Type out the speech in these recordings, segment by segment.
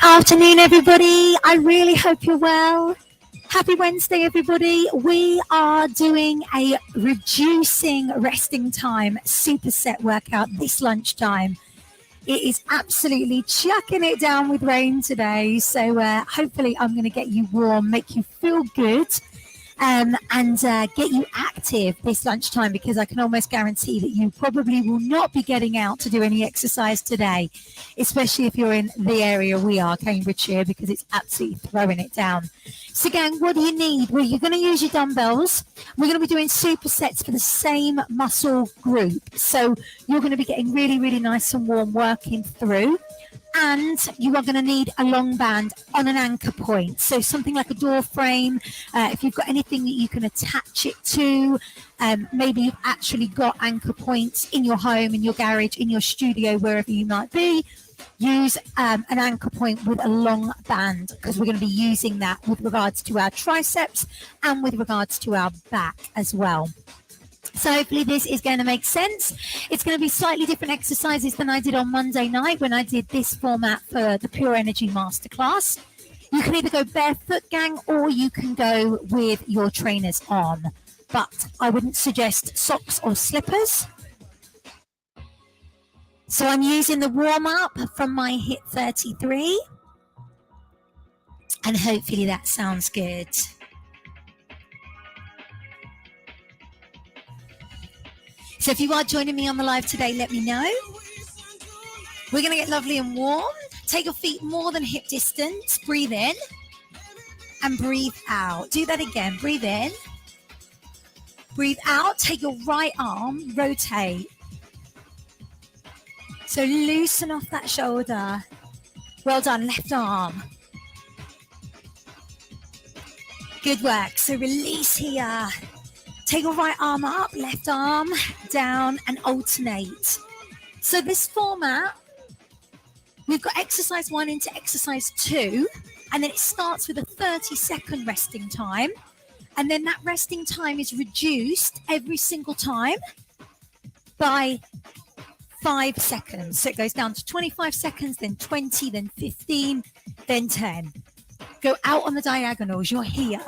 Good afternoon, everybody. I really hope you're well. Happy Wednesday, everybody. We are doing a reducing resting time superset workout this lunchtime. It is absolutely chucking it down with rain today. So hopefully I'm going to get you warm, make you feel good, and get you active this lunchtime, because I can almost guarantee that you probably will not be getting out to do any exercise today, especially if you're in the area we are, Cambridgeshire, because it's absolutely throwing it down. So gang, what do you need? Well, you're going to use your dumbbells. We're going to be doing supersets for the same muscle group. So you're going to be getting really, really nice and warm working through. And you are going to need a long band on an anchor point. So something like a door frame, if you've got anything that you can attach it to, maybe you've actually got anchor points in your home, in your garage, in your studio, wherever you might be. Use an anchor point with a long band, because we're going to be using that with regards to our triceps and with regards to our back as well. So hopefully this is going to make sense. It's going to be slightly different exercises than I did on Monday night when I did this format for the Pure Energy Masterclass. You can either go barefoot, gang, or you can go with your trainers on. But I wouldn't suggest socks or slippers. So I'm using the warm-up from my HIIT 33. And hopefully that sounds good. So if you are joining me on the live today, let me know. We're going to get lovely and warm. Take your feet more than hip distance. Breathe in and breathe out. Do that again. Breathe in. Breathe out. Take your right arm. Rotate. So loosen off that shoulder. Well done. Left arm. Good work. So release here. Take your right arm up, left arm down, and alternate. So this format, we've got exercise 1 into exercise 2, and then it starts with a 30-second resting time. And then that resting time is reduced every single time by 5 seconds. So it goes down to 25 seconds, then 20, then 15, then 10. Go out on the diagonals, you're here.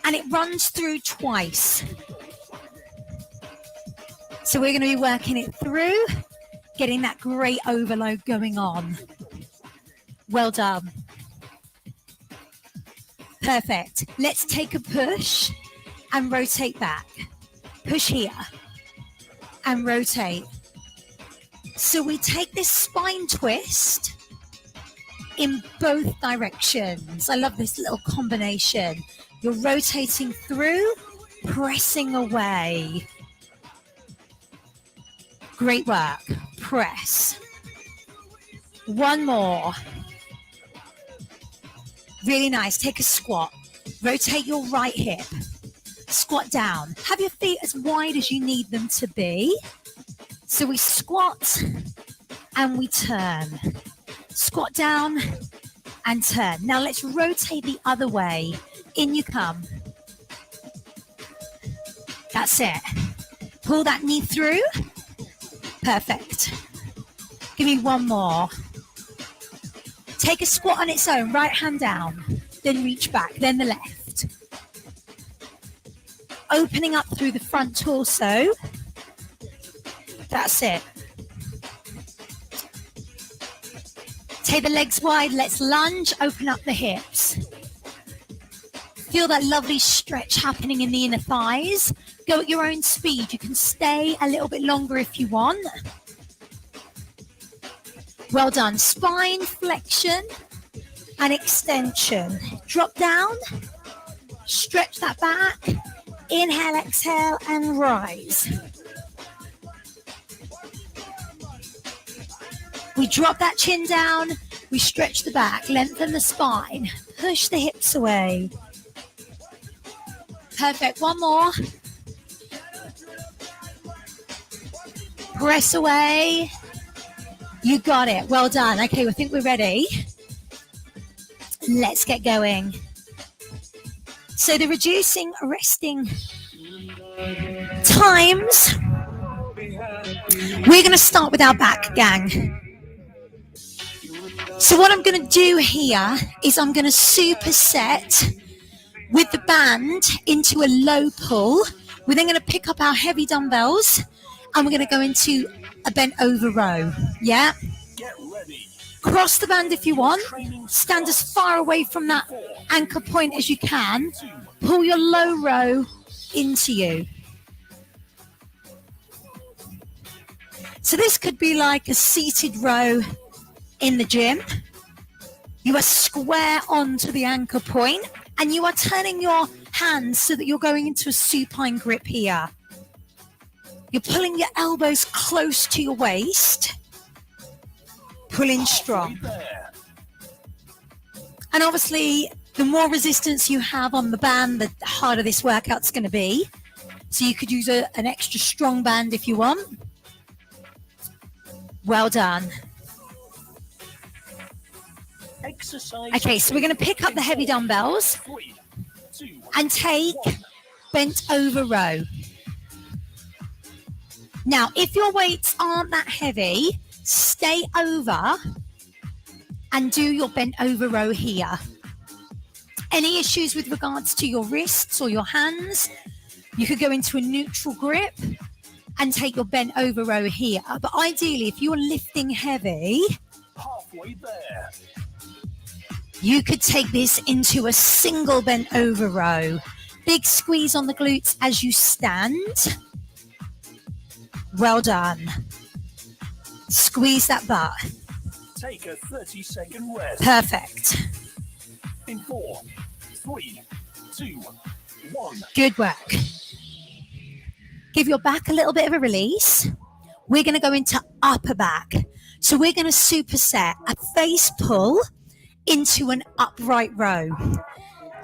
And it runs through twice. So we're going to be working it through, getting that great overload going on. Well done. Perfect. Let's take a push and rotate back. Push here and rotate. So we take this spine twist in both directions. I love this little combination. You're rotating through, pressing away. Great work. Press. One more. Really nice. Take a squat. Rotate your right hip. Squat down. Have your feet as wide as you need them to be. So we squat and we turn. Squat down and turn. Now let's rotate the other way. In you come. That's it. Pull that knee through. Perfect. Give me one more. Take a squat on its own. Right hand down. Then reach back. Then the left. Opening up through the front torso. That's it. Take the legs wide. Let's lunge. Open up the hips. Feel that lovely stretch happening in the inner thighs. Go at your own speed. You can stay a little bit longer if you want. Well done. Spine flexion and extension. Drop down. Stretch that back. Inhale, exhale, and rise. We drop that chin down. We stretch the back. Lengthen the spine. Push the hips away. Perfect. One more. Press away. You got it. Well done. Okay, I think we're ready. Let's get going. So the reducing resting times. We're going to start with our back, gang. So what I'm going to do here is I'm going to superset with the band into a low pull. We're then going to pick up our heavy dumbbells and we're going to go into a bent over row. Yeah? Cross the band if you want. Stand as far away from that anchor point as you can. Pull your low row into you. So this could be like a seated row in the gym. You are square onto the anchor point and you are turning your hands so that you're going into a supine grip here. You're pulling your elbows close to your waist. Pull in strong. And obviously, the more resistance you have on the band, the harder this workout's going to be. So you could use an extra strong band if you want. Well done. Okay, so we're going to pick up the heavy dumbbells and take bent over row. Now, if your weights aren't that heavy, stay over and do your bent over row here. Any issues with regards to your wrists or your hands, you could go into a neutral grip and take your bent over row here. But ideally, if you're lifting heavy, halfway there, you could take this into a single bent over row. Big squeeze on the glutes as you stand. Well done. Squeeze that butt. Take a 30-second rest. Perfect. In 4, 3, 2, 1. Good work. Give your back a little bit of a release. We're going to go into upper back. So we're going to superset a face pull into an upright row.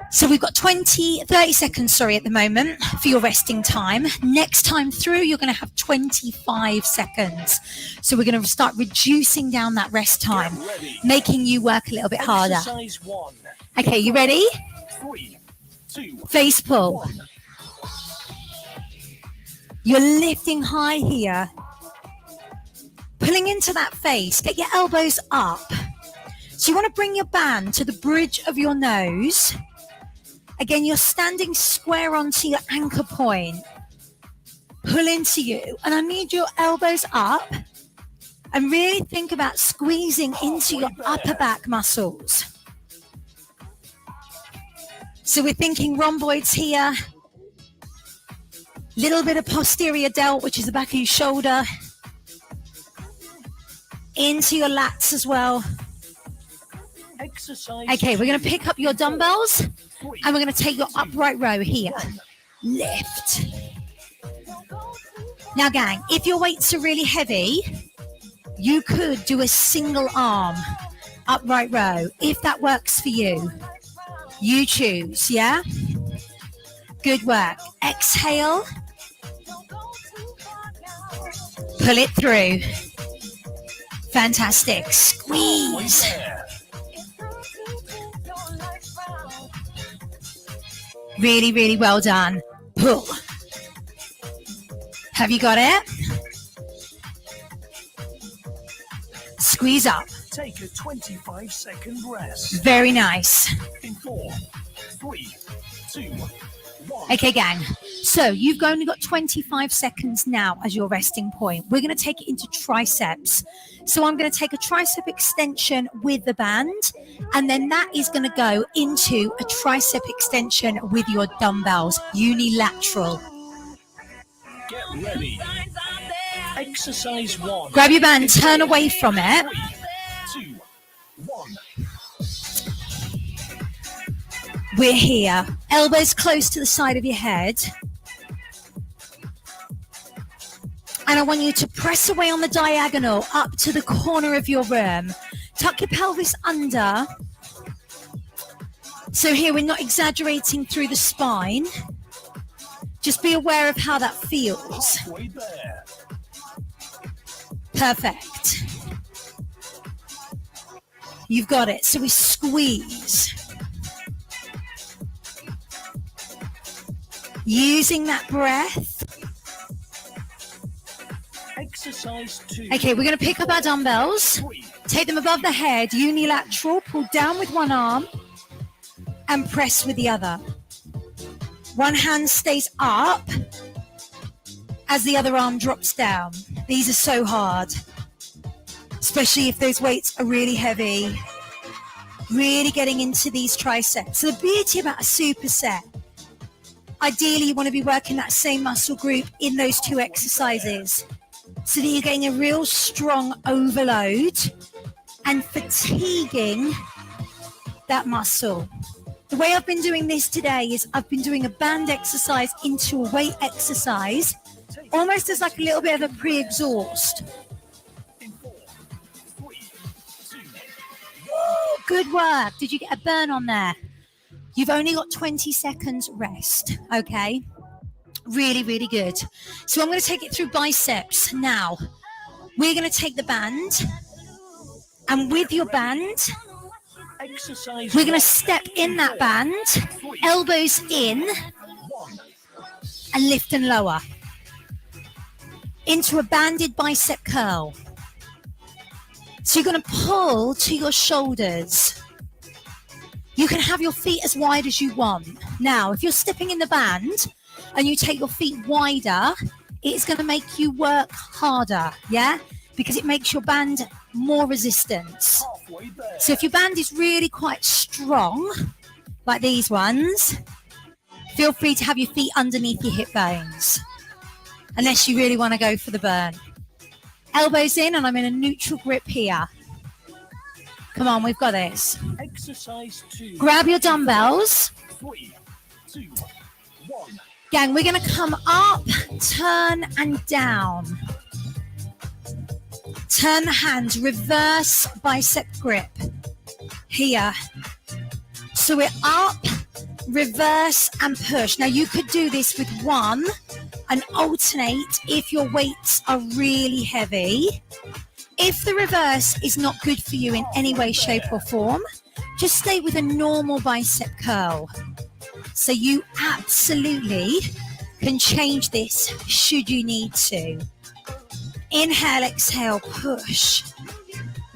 So we've got 30 seconds, at the moment for your resting time. Next time through, you're going to have 25 seconds. So we're going to start reducing down that rest time, making you work a little bit harder. Okay, you ready? 3, 2, face pull. 1. You're lifting high here. Pulling into that face. Get your elbows up. So you want to bring your band to the bridge of your nose. Again, you're standing square onto your anchor point. Pull into you. And I need your elbows up. And really think about squeezing into your upper back muscles. So we're thinking rhomboids here. Little bit of posterior delt, which is the back of your shoulder. Into your lats as well. Okay, we're going to pick up your dumbbells and we're going to take your upright row here. Lift. Now, gang, if your weights are really heavy, you could do a single arm upright row. If that works for you, you choose, yeah? Good work. Exhale. Pull it through. Fantastic. Squeeze. Really, really well done. Pull. Have you got it? Squeeze up. Take a 25-second rest. Very nice. In 4, 3, 2, 1. Okay, gang. So you've only got 25 seconds now as your resting point. We're going to take it into triceps. So I'm going to take a tricep extension with the band, and then that is going to go into a tricep extension with your dumbbells, unilateral. Get ready. Exercise 1. Grab your band, turn away from it. 3, 2, 1. We're here. Elbows close to the side of your head. And I want you to press away on the diagonal up to the corner of your room. Tuck your pelvis under. So here we're not exaggerating through the spine. Just be aware of how that feels. Perfect. You've got it. So we squeeze. Using that breath. Exercise 2. Okay, we're going to pick up our dumbbells. 3, Take them above the head, unilateral, pull down with one arm and press with the other. One hand stays up as the other arm drops down. These are so hard, especially if those weights are really heavy. Really getting into these triceps. So the beauty about a superset, ideally you want to be working that same muscle group in those two exercises so that you're getting a real strong overload and fatiguing that muscle. The way I've been doing this today is I've been doing a band exercise into a weight exercise, almost as like a little bit of a pre-exhaust. Good work. Did you get a burn on there? You've only got 20 seconds rest, okay? Really, really good. So I'm going to take it through biceps. Now, we're going to take the band, and with your band, we're going to step in that band, elbows in, and lift and lower into a banded bicep curl. So you're going to pull to your shoulders. You can have your feet as wide as you want. Now, if you're stepping in the band and you take your feet wider, it's going to make you work harder, yeah? Because it makes your band more resistance. So if your band is really quite strong, like these ones, feel free to have your feet underneath your hip bones, unless you really want to go for the burn. Elbows in, and I'm in a neutral grip here. Come on, we've got this. Exercise 2. Grab your dumbbells. 3, 2, 1. Gang, we're going to come up, turn, and down. Turn the hands, reverse bicep grip. Here. So we're up, reverse, and push. Now, you could do this with one and alternate if your weights are really heavy. If the reverse is not good for you in any way, shape, or form, just stay with a normal bicep curl. So you absolutely can change this should you need to. Inhale, exhale, push.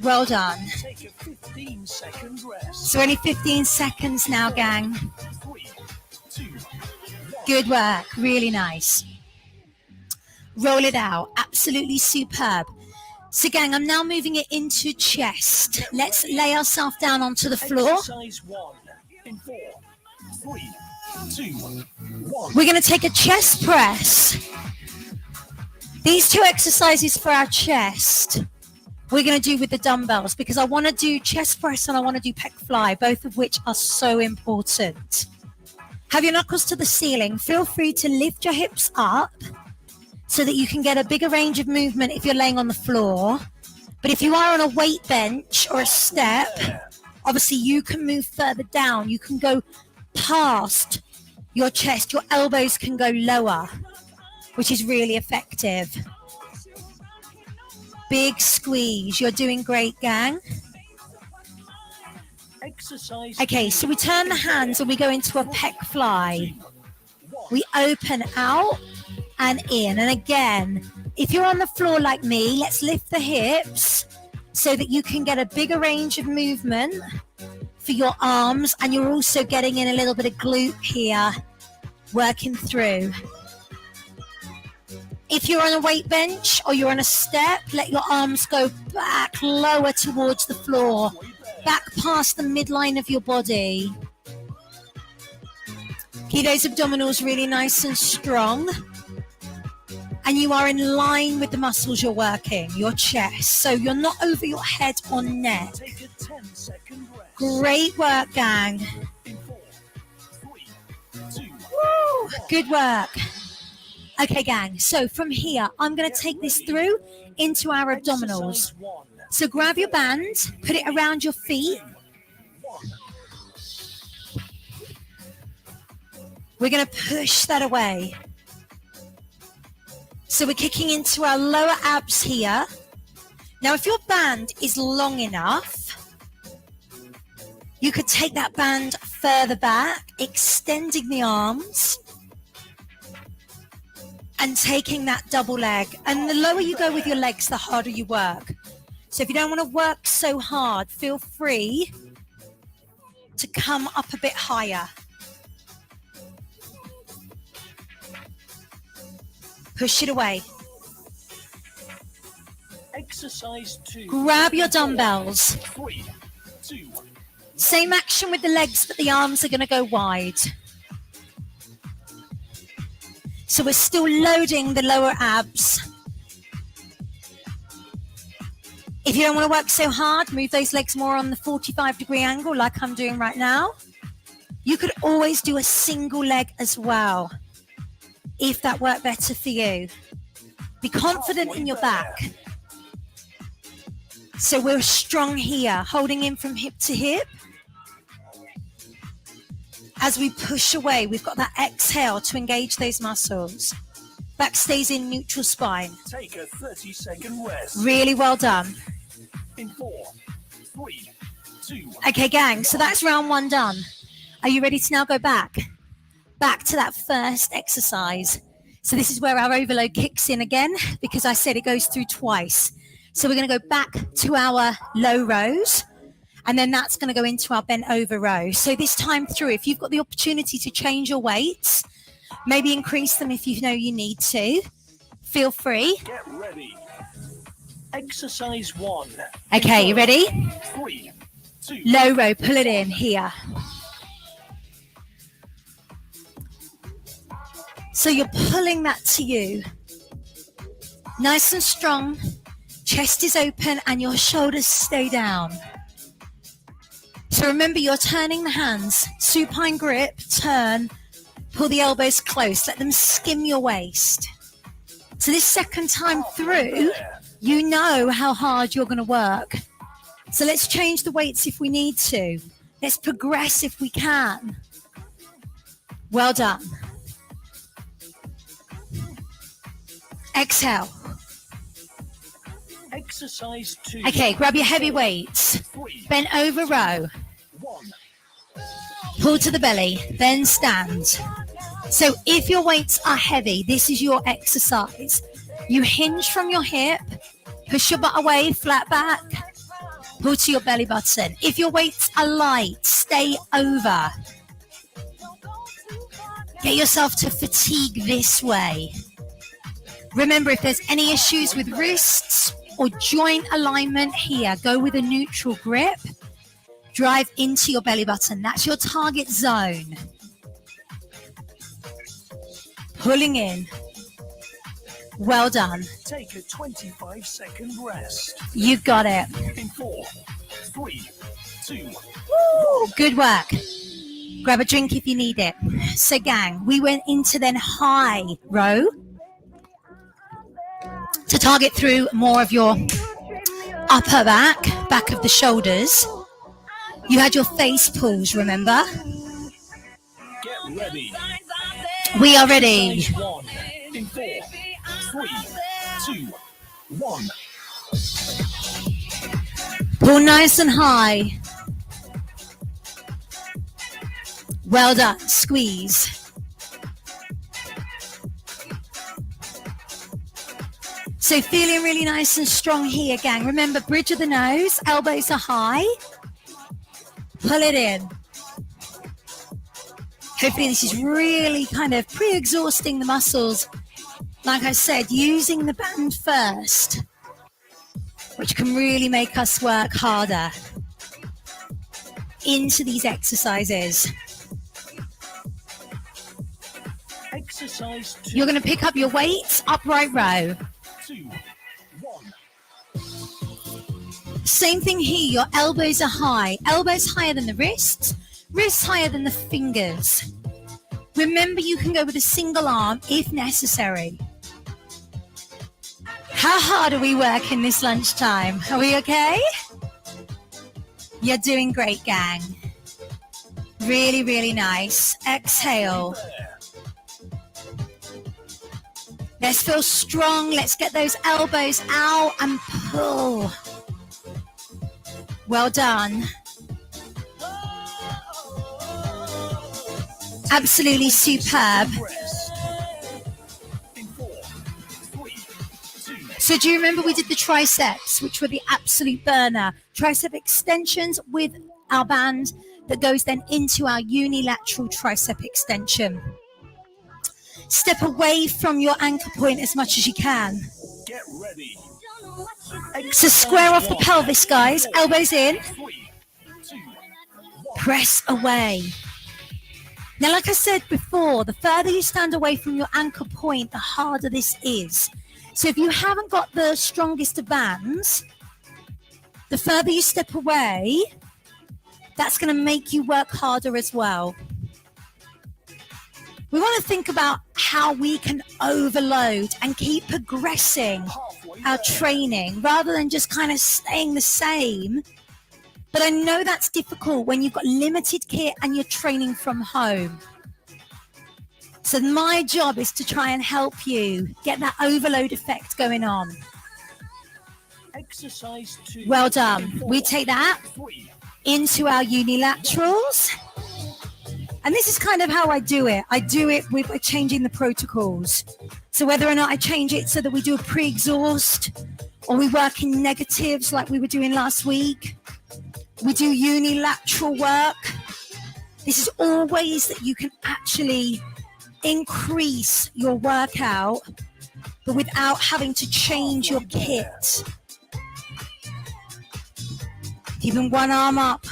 Well done. Take a 15-second rest. So only 15 seconds now, gang. 3, 2, 1. Good work. Really nice. Roll it out. Absolutely superb. So, gang, I'm now moving it into chest. Let's lay ourselves down onto the floor. Exercise 1 in 4, 3, 2, 1. We're going to take a chest press. These two exercises for our chest, we're going to do with the dumbbells because I want to do chest press and I want to do pec fly, both of which are so important. Have your knuckles to the ceiling. Feel free to lift your hips up so that you can get a bigger range of movement if you're laying on the floor. But if you are on a weight bench or a step, obviously you can move further down. You can go past your chest. Your elbows can go lower, which is really effective. Big squeeze. You're doing great, gang. Exercise. Okay, so we turn the hands and we go into a pec fly. We open out and in. And again, if you're on the floor like me, let's lift the hips so that you can get a bigger range of movement for your arms. And you're also getting in a little bit of glute here, working through. If you're on a weight bench or you're on a step, let your arms go back lower towards the floor, back past the midline of your body. Keep those abdominals really nice and strong. And you are in line with the muscles you're working, your chest. So you're not over your head or neck. Take a 10-second rest. Great work, gang. In 4, 3, 2, Woo, good work. Okay, gang. So from here, I'm going to take this through into our abdominals. Exercise 1. So grab your band, put it around your feet. 1. We're going to push that away. So we're kicking into our lower abs here. Now, if your band is long enough, you could take that band further back, extending the arms and taking that double leg. And the lower you go with your legs, the harder you work. So if you don't want to work so hard, feel free to come up a bit higher. Push it away. Exercise 2. Grab your dumbbells. 3, 2. Same action with the legs, but the arms are going to go wide. So we're still loading the lower abs. If you don't want to work so hard, move those legs more on the 45-degree angle like I'm doing right now. You could always do a single leg as well, if that worked better for you. Be confident in your back. So we're strong here, holding in from hip to hip. As we push away, we've got that exhale to engage those muscles. Back stays in neutral spine. Take a 30-second rest. Really well done. In 4, 3, 2. Okay, gang, so that's round 1 done. Are you ready to now go back? Back to that first exercise. So this is where our overload kicks in again, because I said it goes through twice. So we're going to go back to our low rows, and then that's going to go into our bent over row. So this time through, if you've got the opportunity to change your weights, maybe increase them if you know you need to, feel free. Get ready. Exercise 1. Okay, you ready? 3, 2. Low row, pull it in here. So you're pulling that to you. Nice and strong. Chest is open and your shoulders stay down. So remember, you're turning the hands. Supine grip, turn, pull the elbows close. Let them skim your waist. So this second time through, you know how hard you're going to work. So let's change the weights if we need to. Let's progress if we can. Well done. Exhale. Exercise 2. Okay, grab your heavy weights. Bent over row. 1. Pull to the belly, then stand. So if your weights are heavy, this is your exercise. You hinge from your hip, push your butt away, flat back, pull to your belly button. If your weights are light, stay over. Get yourself to fatigue this way. Remember, if there's any issues with wrists or joint alignment here, go with a neutral grip. Drive into your belly button. That's your target zone. Pulling in. Well done. Take a 25-second rest. You got it. In 4, 3, 2. Woo, good work. Grab a drink if you need it. So gang, we went into then high row to target through more of your upper back of the shoulders. You had your face pulls, remember? Get ready. We are ready. Exercise 1. In 4, 3, 2, 1. Pull nice and high. Well done. Squeeze. So feeling really nice and strong here, gang. Remember, bridge of the nose, elbows are high. Pull it in. Hopefully this is really kind of pre-exhausting the muscles. Like I said, using the band first, which can really make us work harder into these exercises. Exercise 2. You're going to pick up your weights, upright row. 2, 1. Same thing here, your elbows are high. Elbows higher than the wrists, wrists higher than the fingers. Remember, you can go with a single arm if necessary. How hard are we working this lunchtime? Are we okay? You're doing great, gang. Really, really nice. Exhale. Let's feel strong. Let's get those elbows out and pull. Well done. Absolutely superb. So do you remember we did the triceps, which were the absolute burner? Tricep extensions with our band that goes then into our unilateral tricep extension. Step away from your anchor point as much as you can. Get ready. So square off the pelvis, guys. Elbows in. 3, 2, 1. Press away. Now, like I said before, the further you stand away from your anchor point, the harder this is. So if you haven't got the strongest of bands, the further you step away, that's going to make you work harder as well. We want to think about how we can overload and keep progressing our training rather than just kind of staying the same. But I know that's difficult when you've got limited kit and you're training from home. So my job is to try and help you get that overload effect going on. Exercise 2. Well done. We take that 3. into our unilaterals. And this is kind of how I do it. I do it by changing the protocols. So whether or not I change it so that we do a pre-exhaust or we work in negatives like we were doing last week, we do unilateral work. This is all ways that you can actually increase your workout, but without having to change your kit. Keeping one arm up,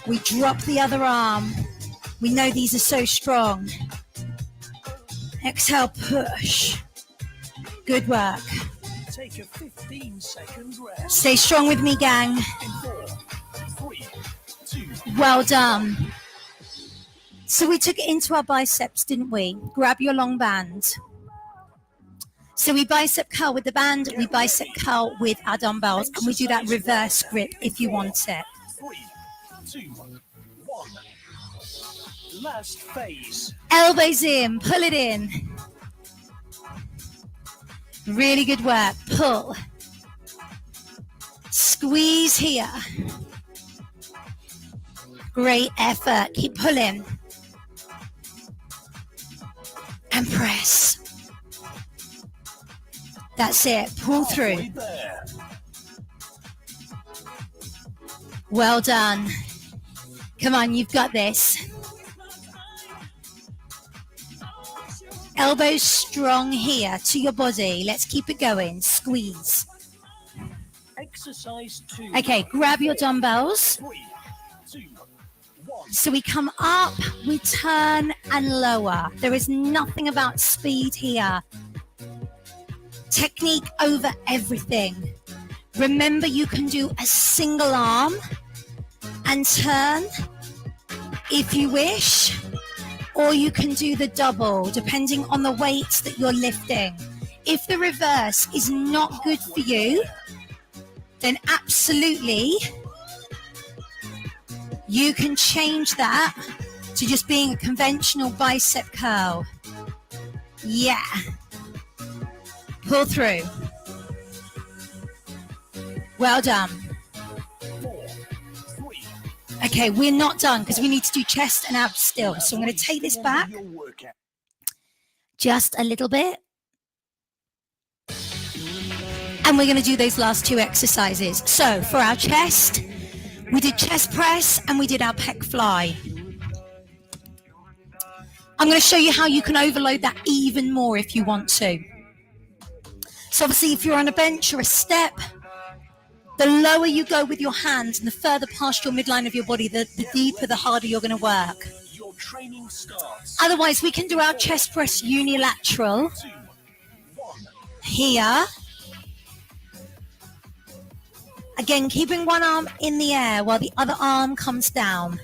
we drop the other arm. We know these are so strong. Exhale, push. Good work. Take a 15-second rest. Stay strong with me, gang. In 4, 3, 2. Well done. So we took it into our biceps, didn't we? Grab your long band. So we bicep curl with the band, we bicep curl with our dumbbells, and we do that reverse grip if you want it. 3, 2, 1. Last phase. Elbows in, pull it in. Really good work. Pull. Squeeze here. Great effort. Keep pulling. And press. That's it. Pull through. Well done. Come on, you've got this. Elbows strong here to your body. Let's keep it going. Squeeze. Exercise 2. Okay, grab your dumbbells. 3, 2, 1. So we come up, we turn and lower. There is nothing about speed here. Technique over everything. Remember, you can do a single arm and turn if you wish, or you can do the double depending on the weights that you're lifting. If the reverse is not good for you, then absolutely you can change that to just being a conventional bicep curl. Yeah. Pull through. Well done. 4, 3. Okay, we're not done because we need to do chest and abs still. So I'm going to take this back just a little bit. And we're going to do those last two exercises. So for our chest, we did chest press and we did our pec fly. I'm going to show you how you can overload that even more if you want to. So obviously if you're on a bench or a step, the lower you go with your hands and the further past your midline of your body, the deeper, the harder you're going to work. Your training starts. Otherwise, we can do our chest press unilateral 2, 1. here. Again, keeping one arm in the air while the other arm comes down.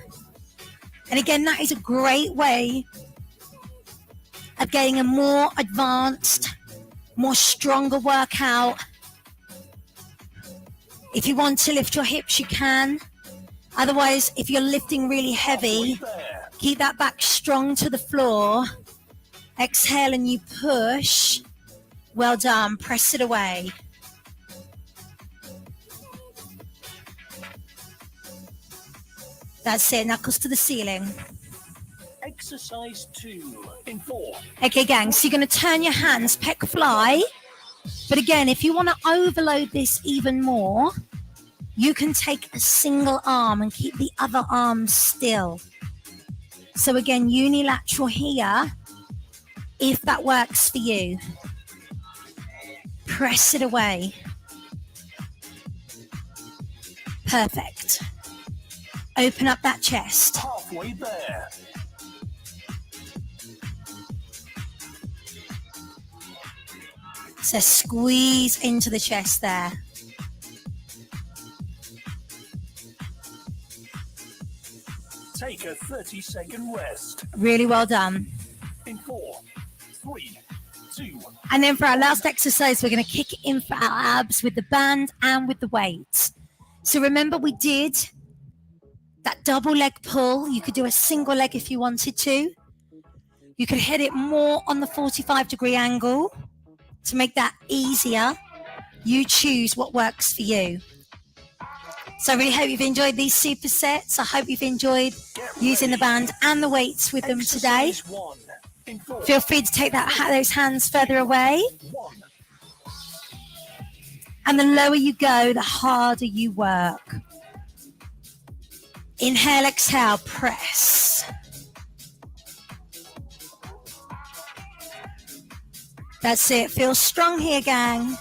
And again, that is a great way of getting a more advanced, more stronger workout. If you want to lift your hips, you can. Otherwise, if you're lifting really heavy, keep that back strong to the floor. Exhale and you push. Well done. Press it away. That's it. Knuckles to the ceiling. Exercise 2 in 4. Okay, gang. So you're going to turn your hands, pec fly, But again, if you want to overload this even more, you can take a single arm and keep the other arm still. So again, unilateral here, if that works for you. Press it away. Perfect. Open up that chest. Halfway there. So squeeze into the chest there. Take a 30-second rest. Really well done. In 4, 3, 2. And then for our last exercise, we're going to kick it in for our abs with the band and with the weights. So remember we did that double leg pull. You could do a single leg if you wanted to. You could hit it more on the 45-degree angle to make that easier. You choose what works for you. So I really hope you've enjoyed these supersets. I hope you've enjoyed using the band and the weights with them today. Feel free to take those hands further away. And the lower you go, the harder you work. Inhale, exhale, press. That's it. Feel strong here, gang.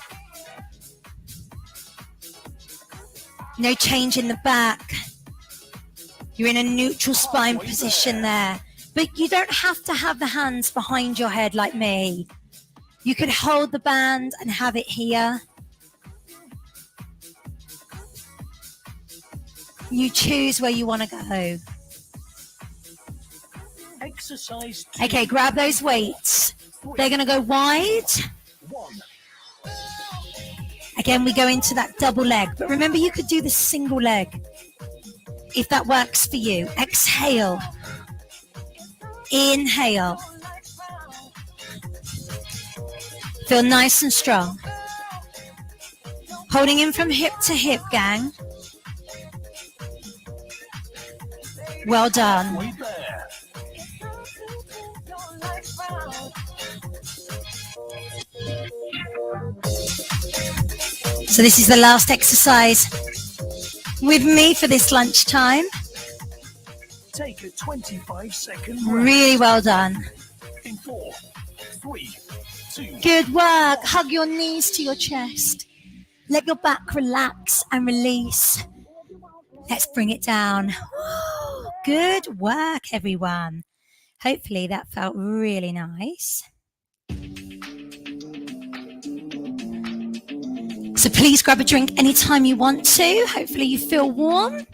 No change in the back. You're in a neutral spine position there. But you don't have to have the hands behind your head like me. You could hold the band and have it here. You choose where you want to go. Exercise 2. Okay, grab those weights. They're going to go wide. 1. Again, we go into that double leg. But remember, you could do the single leg if that works for you. Exhale. Inhale. Feel nice and strong. Holding in from hip to hip, gang. Well done. Way there. So this is the last exercise with me for this lunchtime. Take a 25-second rest. Really well done. In 4, 3, 2. Good work. Hug your knees to your chest. Let your back relax and release. Let's bring it down. Good work, everyone. Hopefully that felt really nice. So please grab a drink anytime you want to. Hopefully you feel warm.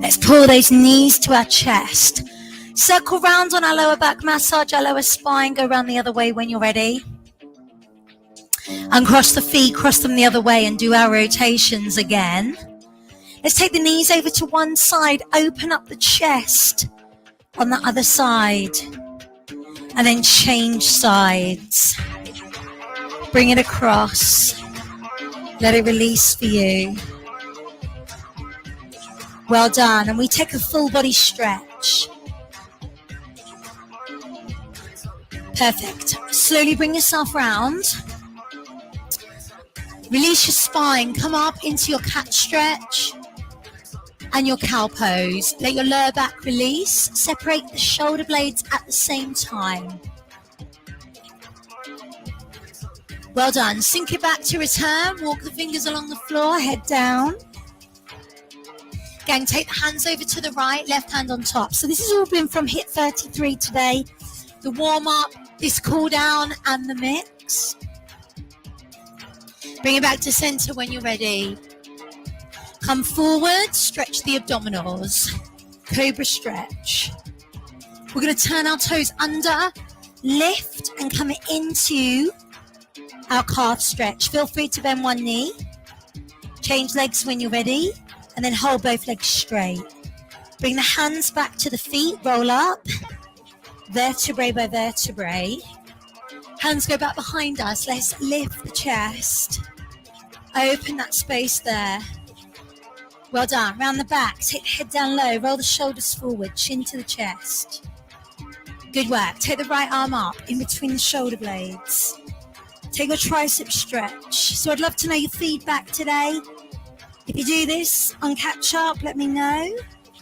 Let's pull those knees to our chest. Circle round on our lower back, massage our lower spine. Go round the other way when you're ready. Uncross the feet, cross them the other way and do our rotations again. Let's take the knees over to one side. Open up the chest on the other side. And then change sides. Bring it across. Let it release for you. Well done. And we take a full body stretch. Perfect. Slowly bring yourself round. Release your spine. Come up into your cat stretch and your cow pose. Let your lower back release. Separate the shoulder blades at the same time. Well done. Sink it back to return. Walk the fingers along the floor. Head down. Gang, take the hands over to the right. Left hand on top. So this has all been from HIIT 33 today. The warm-up, this cool-down, and the mix. Bring it back to center when you're ready. Come forward, stretch the abdominals. Cobra stretch. We're going to turn our toes under, lift, and come into our calf stretch. Feel free to bend one knee. Change legs when you're ready, and then hold both legs straight. Bring the hands back to the feet, roll up. Vertebrae by vertebrae. Hands go back behind us. Let's lift the chest. Open that space there. Well done. Round the back. Take the head down low. Roll the shoulders forward. Chin to the chest. Good work. Take the right arm up in between the shoulder blades. Take your tricep stretch. So I'd love to know your feedback today. If you do this on catch up, let me know.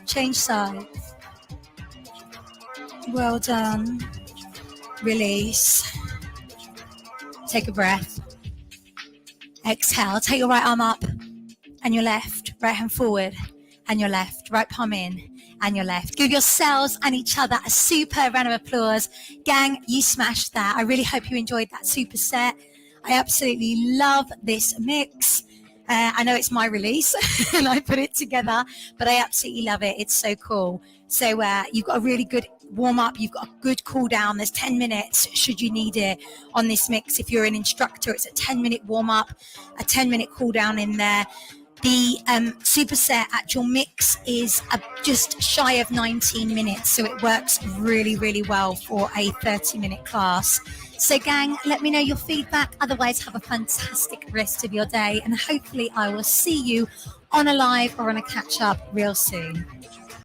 Change sides. Well done. Release. Take a breath. Exhale. Take your right arm up and your left. Right hand forward and your left. Right palm in and your left. Give yourselves and each other a super round of applause. Gang, you smashed that. I really hope you enjoyed that superset. I absolutely love this mix. I know it's my release and I put it together, but I absolutely love it. It's so cool. So you've got a really good warm up. You've got a good cool down. There's 10 minutes should you need it on this mix. If you're an instructor, it's a 10-minute warm up, a 10-minute cool down in there. The superset actual mix is just shy of 19 minutes, so it works really, really well for a 30-minute class. So gang, let me know your feedback. Otherwise, have a fantastic rest of your day, and hopefully I will see you on a live or on a catch-up real soon.